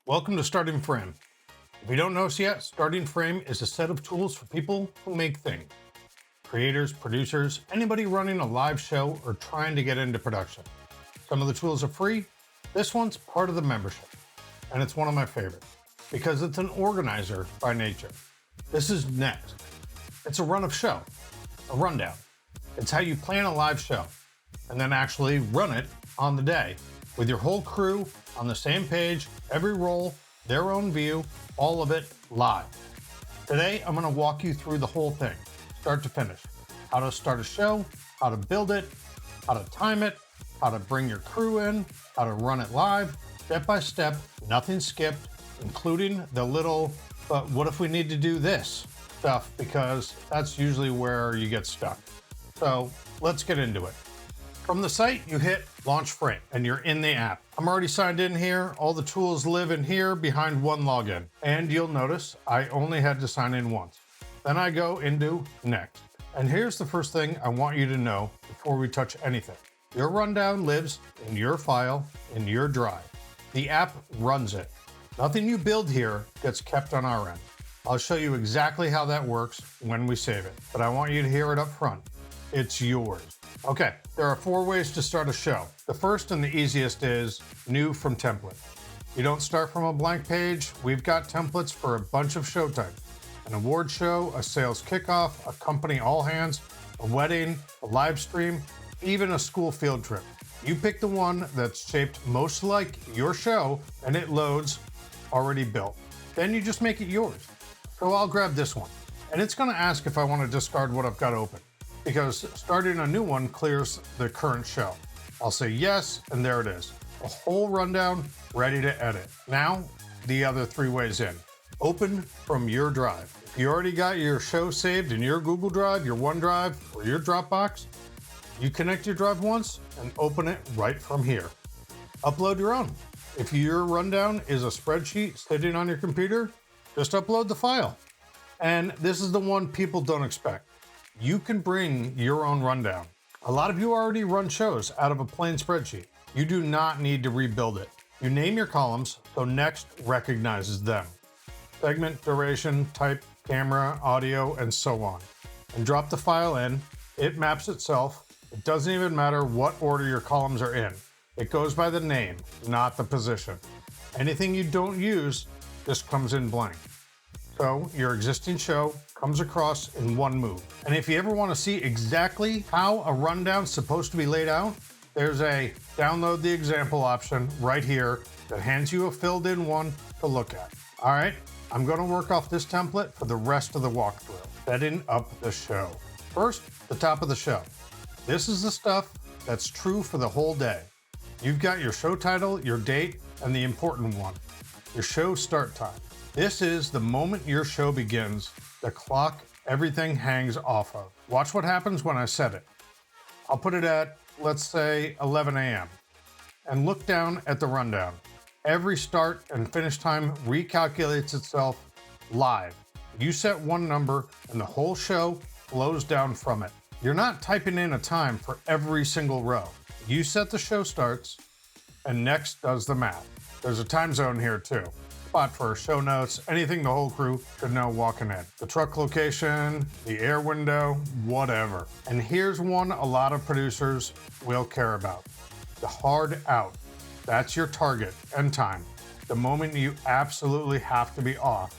Welcome to Starting Frame. If you don't know us yet, Starting Frame is a set of tools for people who make things. Creators, producers, anybody running a live show or trying to get into production. Some of the tools are free. This one's part of the membership, and it's one of my favorites because it's an organizer by nature. This is Next. It's a run of show, a rundown. It's how you plan a live show and then actually run it on the day with your whole crew on the same page, every role, their own view, all of it live. Today, I'm going to walk you through the whole thing, start to finish. How to start a show, how to build it, how to time it, how to bring your crew in, how to run it live, step by step, nothing skipped, including the little, but what if we need to do this stuff, because that's usually where you get stuck. So let's get into it. From the site, you hit Launch Frame and you're in the app. I'm already signed in here. All the tools live in here behind one login. And you'll notice I only had to sign in once. Then I go into Next. And here's the first thing I want you to know before we touch anything. Your rundown lives in your file, in your drive. The app runs it. Nothing you build here gets kept on our end. I'll show you exactly how that works when we save it, but I want you to hear it up front. It's yours. Okay, there are 4 ways to start a show. The first and the easiest is new from template. You don't start from a blank page. We've got templates for a bunch of show types. An award show, a sales kickoff, a company all hands, a wedding, a live stream, even a school field trip. You pick the one that's shaped most like your show and it loads already built. Then you just make it yours. So I'll grab this one. And it's gonna ask if I wanna discard what I've got open, because starting a new one clears the current show. I'll say yes, and there it is. A whole rundown ready to edit. Now, the other 3 ways in. Open from your drive. If you already got your show saved in your Google Drive, your OneDrive, or your Dropbox, you connect your drive once and open it right from here. Upload your own. If your rundown is a spreadsheet sitting on your computer, just upload the file. And this is the one people don't expect. You can bring your own rundown. A lot of you already run shows out of a plain spreadsheet. You do not need to rebuild it. You name your columns so Next recognizes them. Segment, duration, type, camera, audio, and so on. And drop the file in. It maps itself. It doesn't even matter what order your columns are in. It goes by the name, not the position. Anything you don't use just comes in blank. So your existing show comes across in one move. And if you ever want to see exactly how a rundown's supposed to be laid out, there's a download the example option right here that hands you a filled in one to look at. All right, I'm going to work off this template for the rest of the walkthrough, setting up the show. First, the top of the show. This is the stuff that's true for the whole day. You've got your show title, your date, and the important one, your show start time. This is the moment your show begins, the clock everything hangs off of. Watch what happens when I set it. I'll put it at, let's say, 11 a.m. and look down at the rundown. Every start and finish time recalculates itself live. You set one number and the whole show flows down from it. You're not typing in a time for every single row. You set the show starts and Next does the math. There's a time zone here too. Spot for show notes, anything the whole crew should know walking in. The truck location, the air window, whatever. And here's one a lot of producers will care about. The hard out. That's your target end time. The moment you absolutely have to be off.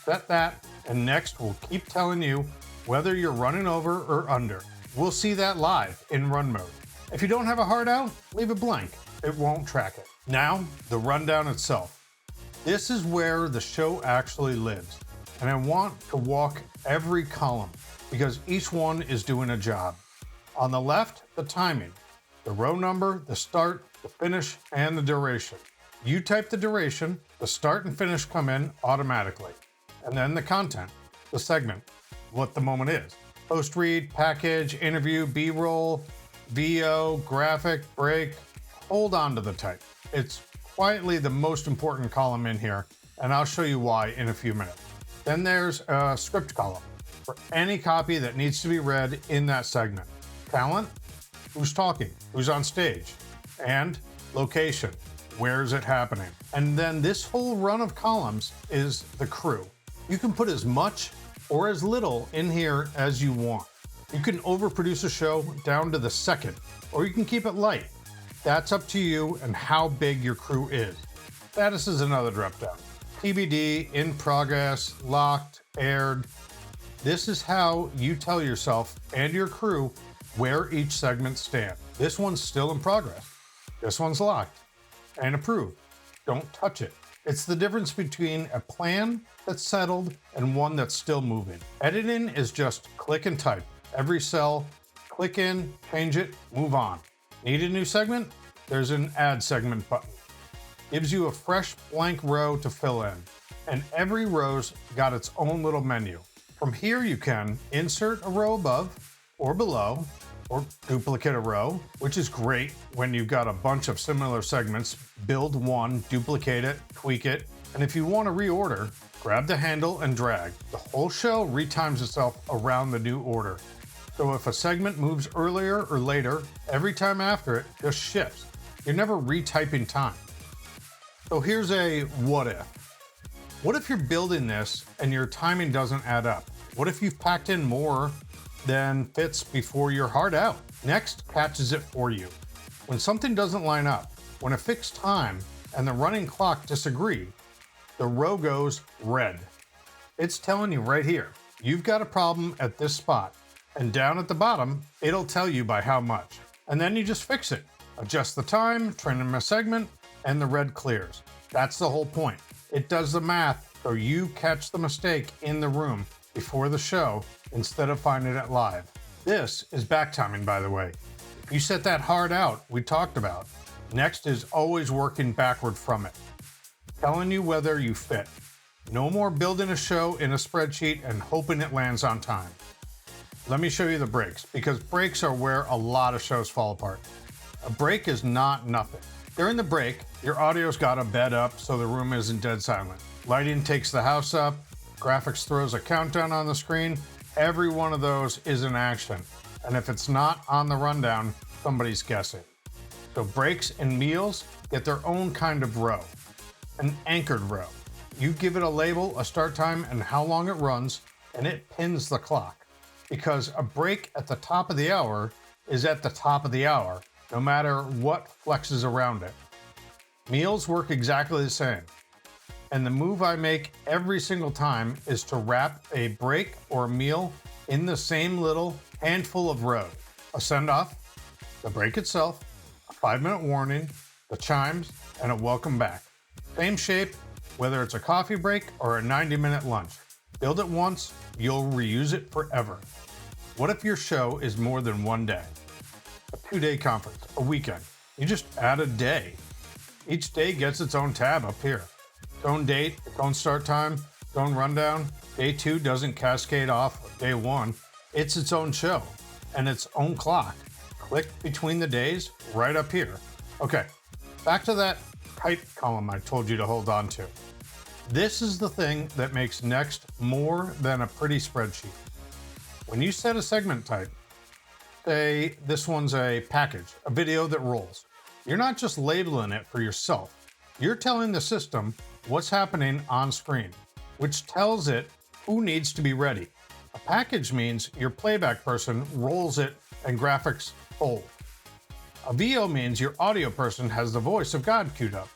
Set that and Next will keep telling you whether you're running over or under. We'll see that live in run mode. If you don't have a hard out, leave it blank. It won't track it. Now, the rundown itself. This is where the show actually lives. And I want to walk every column because each one is doing a job. On the left, the timing, the row number, the start, the finish, and the duration. You type the duration, the start and finish come in automatically. And then the content, the segment, what the moment is. Post read, package, interview, B-roll, VO, graphic, break. Hold on to the type. It's quietly the most important column in here, and I'll show you why in a few minutes. Then there's a script column for any copy that needs to be read in that segment. Talent, who's talking, who's on stage, and location, where is it happening? And then this whole run of columns is the crew. You can put as much or as little in here as you want. You can overproduce a show down to the second, or you can keep it light. That's up to you and how big your crew is. Status is another drop down. TBD, in progress, locked, aired. This is how you tell yourself and your crew where each segment stands. This one's still in progress. This one's locked and approved. Don't touch it. It's the difference between a plan that's settled and one that's still moving. Editing is just click and type. Every cell, click in, change it, move on. Need a new segment? There's an add segment button. Gives you a fresh blank row to fill in. And every row's got its own little menu. From here you can insert a row above or below, or duplicate a row, which is great when you've got a bunch of similar segments. Build one, duplicate it, tweak it, and if you want to reorder, grab the handle and drag. The whole show retimes itself around the new order. So if a segment moves earlier or later, every time after it just shifts. You're never retyping time. So here's a what if. What if you're building this and your timing doesn't add up? What if you've packed in more than fits before you're hard out? Next catches it for you. When something doesn't line up, when a fixed time and the running clock disagree, the row goes red. It's telling you right here, you've got a problem at this spot, and down at the bottom, it'll tell you by how much. And then you just fix it. Adjust the time, trim a segment, and the red clears. That's the whole point. It does the math so you catch the mistake in the room before the show instead of finding it live. This is back timing, by the way. If you set that hard out we talked about, next is always working backward from it, telling you whether you fit. No more building a show in a spreadsheet and hoping it lands on time. Let me show you the breaks, because breaks are where a lot of shows fall apart. A break is not nothing. During the break, your audio's got to bed up so the room isn't dead silent. Lighting takes the house up, graphics throws a countdown on the screen. Every one of those is in action. And if it's not on the rundown, somebody's guessing. So breaks and meals get their own kind of row, an anchored row. You give it a label, a start time, and how long it runs, and it pins the clock. Because a break at the top of the hour is at the top of the hour, no matter what flexes around it. Meals work exactly the same. And the move I make every single time is to wrap a break or a meal in the same little handful of rows. A send-off, the break itself, a 5-minute warning, the chimes, and a welcome back. Same shape, whether it's a coffee break or a 90-minute lunch. Build it once, you'll reuse it forever. What if your show is more than one day? A 2-day conference, a weekend. You just add a day. Each day gets its own tab up here. Its own date, its own start time, its own rundown. Day 2 doesn't cascade off day 1. It's its own show and its own clock. Click between the days right up here. Okay, back to that type column I told you to hold on to. This is the thing that makes Next more than a pretty spreadsheet. When you set a segment type, say this one's a package, a video that rolls, you're not just labeling it for yourself. You're telling the system what's happening on screen, which tells it who needs to be ready. A package means your playback person rolls it and graphics fold. A VO means your audio person has the voice of God queued up.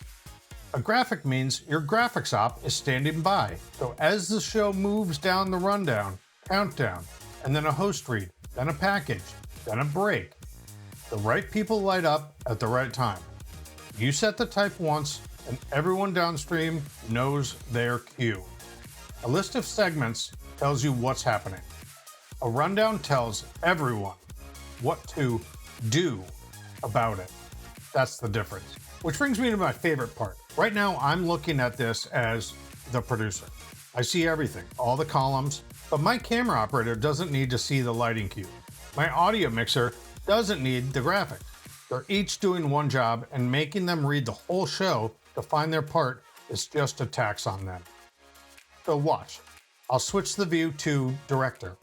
A graphic means your graphics op is standing by. So as the show moves down the rundown, countdown, and then a host read, then a package, then a break, the right people light up at the right time. You set the type once, and everyone downstream knows their cue. A list of segments tells you what's happening. A rundown tells everyone what to do about it. That's the difference. Which brings me to my favorite part. Right now, I'm looking at this as the producer. I see everything, all the columns, but my camera operator doesn't need to see the lighting cue. My audio mixer doesn't need the graphics. They're each doing one job, and making them read the whole show to find their part is just a tax on them. So watch. I'll switch the view to director,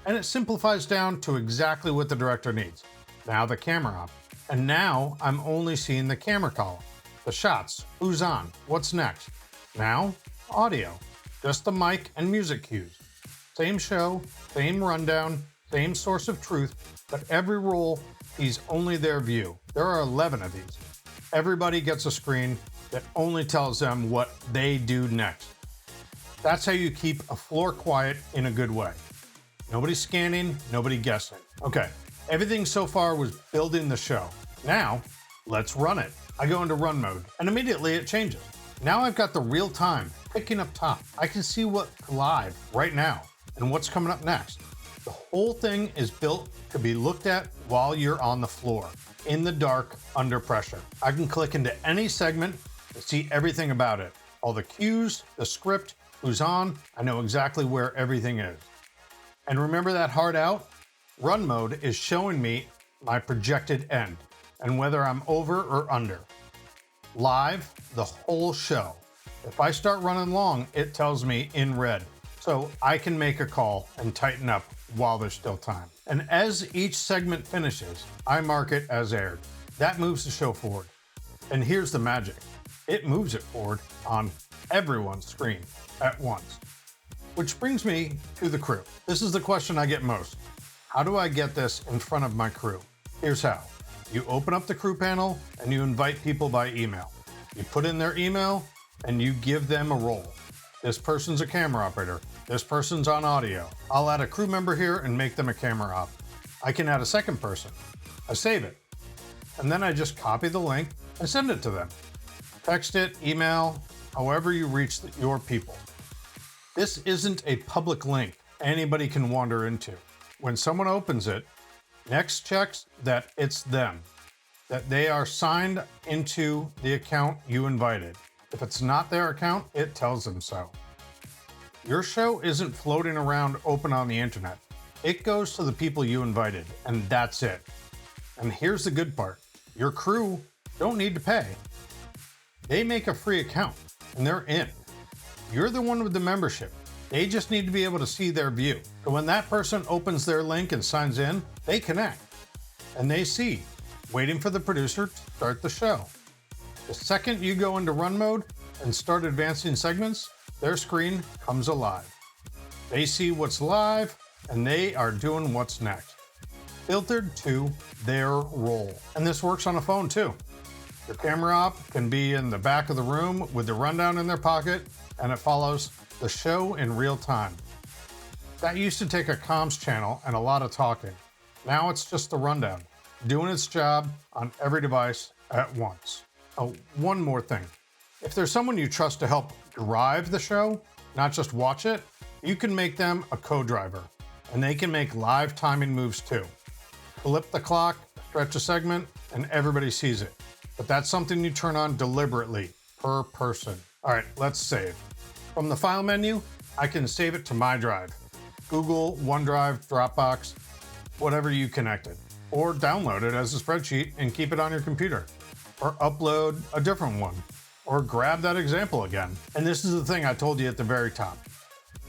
and it simplifies down to exactly what the director needs. Now the camera op. And now I'm only seeing the camera column. the shots, who's on, what's next. Now, audio, just the mic and music cues. Same show, same rundown, same source of truth, but every role sees only their view. There are 11 of these. Everybody gets a screen that only tells them what they do next. That's how you keep a floor quiet in a good way. Nobody scanning, nobody guessing. Okay, everything so far was building the show. Now, let's run it. I go into run mode, and immediately it changes. Now I've got the real time picking up top. I can see what's live right now and what's coming up next. The whole thing is built to be looked at while you're on the floor, in the dark, under pressure. I can click into any segment to see everything about it. All the cues, the script, who's on, I know exactly where everything is. And remember that hard out? Run mode is showing me my projected end and whether I'm over or under. Live, the whole show. If I start running long, it tells me in red. So I can make a call and tighten up while there's still time. And as each segment finishes, I mark it as aired. That moves the show forward. And here's the magic. It moves it forward on everyone's screen at once. Which brings me to the crew. This is the question I get most. How do I get this in front of my crew? Here's how. You open up the crew panel and you invite people by email. You put in their email and you give them a role. This person's a camera operator. This person's on audio. I'll add a crew member here and make them a camera op. I can add a second person. I save it. And then I just copy the link and send it to them. Text it, email, however you reach your people. This isn't a public link anybody can wander into. When someone opens it, Next checks that it's them, that they are signed into the account you invited. If it's not their account, it tells them so. Your show isn't floating around open on the internet. It goes to the people you invited, and that's it. And here's the good part. Your crew don't need to pay. They make a free account, and they're in. You're the one with the membership. They just need to be able to see their view. So when that person opens their link and signs in, they connect. And they see, waiting for the producer to start the show. The second you go into run mode and start advancing segments, their screen comes alive. They see what's live, and they are doing what's next. Filtered to their role. And this works on a phone too. Your camera op can be in the back of the room with the rundown in their pocket, and it follows the show in real time. That used to take a comms channel and a lot of talking. Now it's just the rundown, doing its job on every device at once. Oh, one more thing. If there's someone you trust to help drive the show, not just watch it, you can make them a co-driver, and they can make live timing moves too. Flip the clock, stretch a segment, and everybody sees it. But that's something you turn on deliberately, per person. All right, let's save. From the file menu, I can save it to my drive. Google, OneDrive, Dropbox, whatever you connected. Or download it as a spreadsheet and keep it on your computer. Or upload a different one. Or grab that example again. And this is the thing I told you at the very top.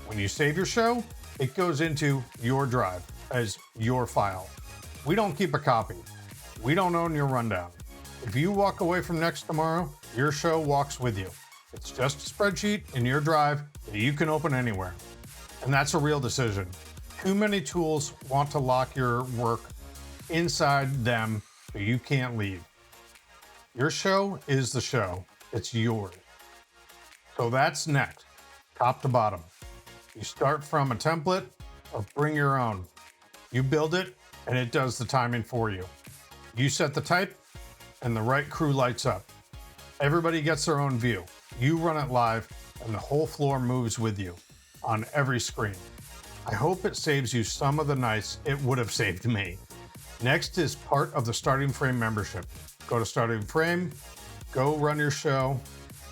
When you save your show, it goes into your drive as your file. We don't keep a copy. We don't own your rundown. If you walk away from Next tomorrow, your show walks with you. It's just a spreadsheet in your drive that you can open anywhere. And that's a real decision. Too many tools want to lock your work inside them so you can't leave. Your show is the show. It's yours. So that's Next, top to bottom. You start from a template or bring your own. You build it and it does the timing for you. You set the type and the right crew lights up. Everybody gets their own view. You run it live and the whole floor moves with you on every screen. I hope it saves you some of the nights it would have saved me. Next is part of the Starting Frame membership. Go to Starting Frame, go run your show.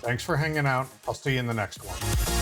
Thanks for hanging out. I'll see you in the next one.